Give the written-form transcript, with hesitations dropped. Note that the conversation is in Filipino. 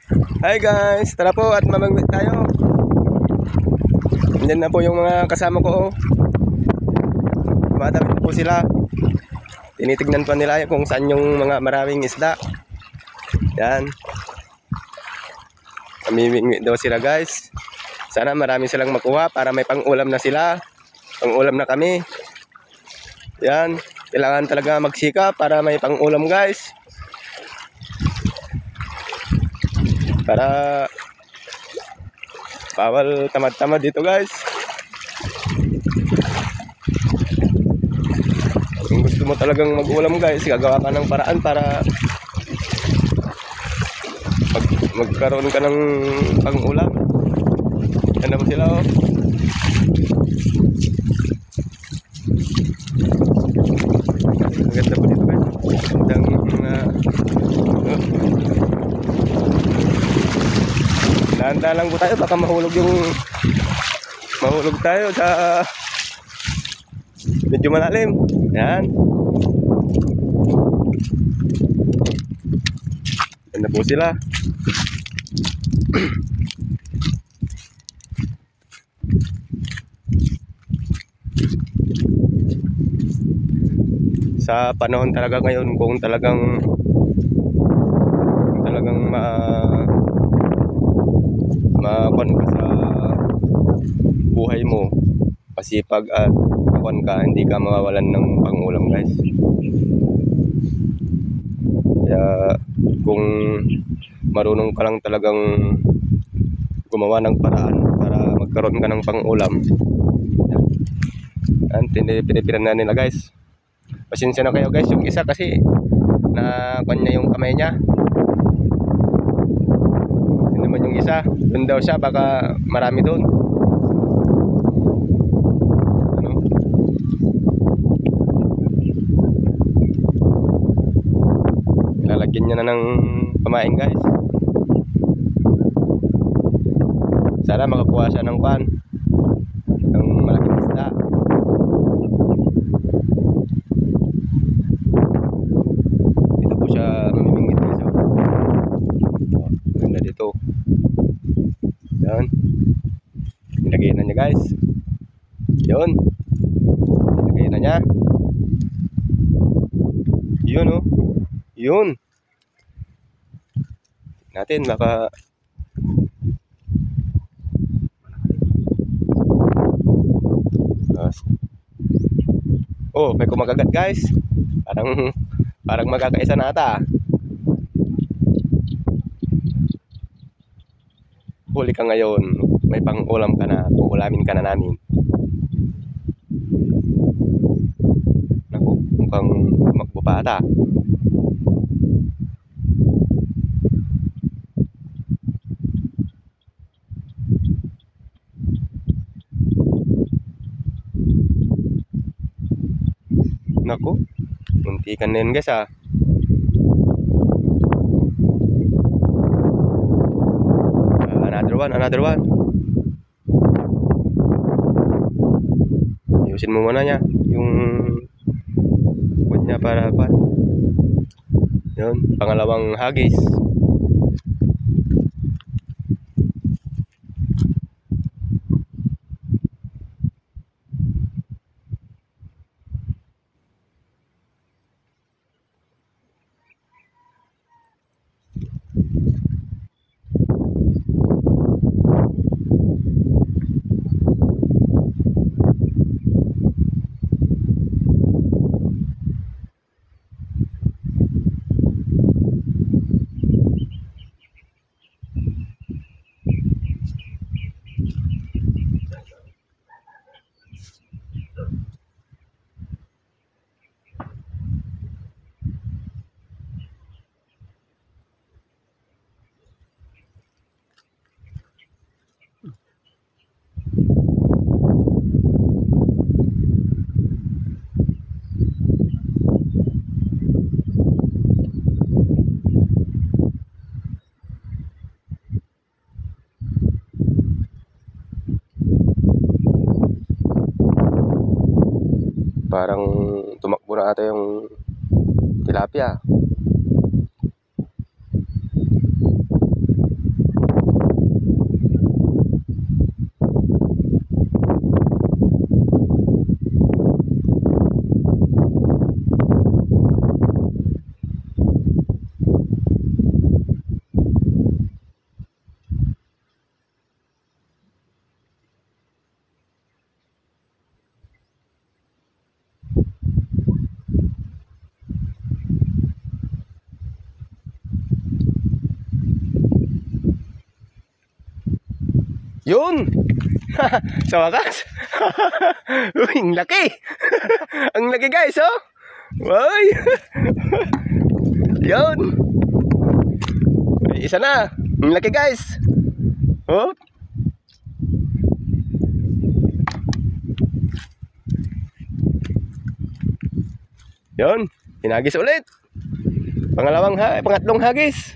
Hi guys, tara po at mamangwit tayo. Andyan na po yung mga kasama ko. Tumatawid po sila. Tinitignan pa nila kung saan yung mga maraming isda. Yan. Mamimingwit daw sila guys. Sana marami silang makuha para may pang-ulam na sila. Pang-ulam na kami. Yan. Kailangan talaga magsika para may pang-ulam guys. Para bawal tamad-tamad dito guys. Kung gusto mo talagang mag-ulam guys, gagawa ka ng paraan para magkaroon ka ng pang-ulam. Yan na po sila oh. Maganda po dito guys. Magandang handa lang po tayo, baka mahulog tayo sa medyo malalim. Yan. Yan na po sila. Sa panahon talaga ngayon, kung talagang makuan ka sa buhay mo, pasipag at makuan ka, hindi ka mawawalan ng pang-ulam guys. Kaya kung marunong ka lang talagang gumawa ng paraan para magkaroon ka ng pang-ulam, yan, pinipiran na nila guys. Pasensya na kayo guys, yung isa kasi na kuan niya yung kamay niya. Yun naman yung isa, doon daw siya, baka marami doon. Ano? Ilalagyan niya na ng pamain guys. Sana makakuha siya ng pan, ng malaking isda. Dito po siya mamimingwit guys. Ganda dito. Yan. Nilagay na niya guys. Yun. Nilagay na niya. Yun oh. Yun. Natin baka oh, may kumakagat guys. Parang magkakaisa na ata. Huli ka ngayon, may pang-ulam ka na, uulamin ka na namin. Naku, mukhang tumakbo pa ata. Naku, muntikan na yun guys ah. Another one. Ayusin mo muna niya yung wood niya para pan. Yun, pangalawang hagis. Parang tumakbo na ata yung tilapia. Yun! Sa wakas! Uy, ang laki! Ang laki guys, oh! Uy! Yun! Isa na! Ang laki guys! Oh! Yun! Hinagis ulit! Pangatlong hagis!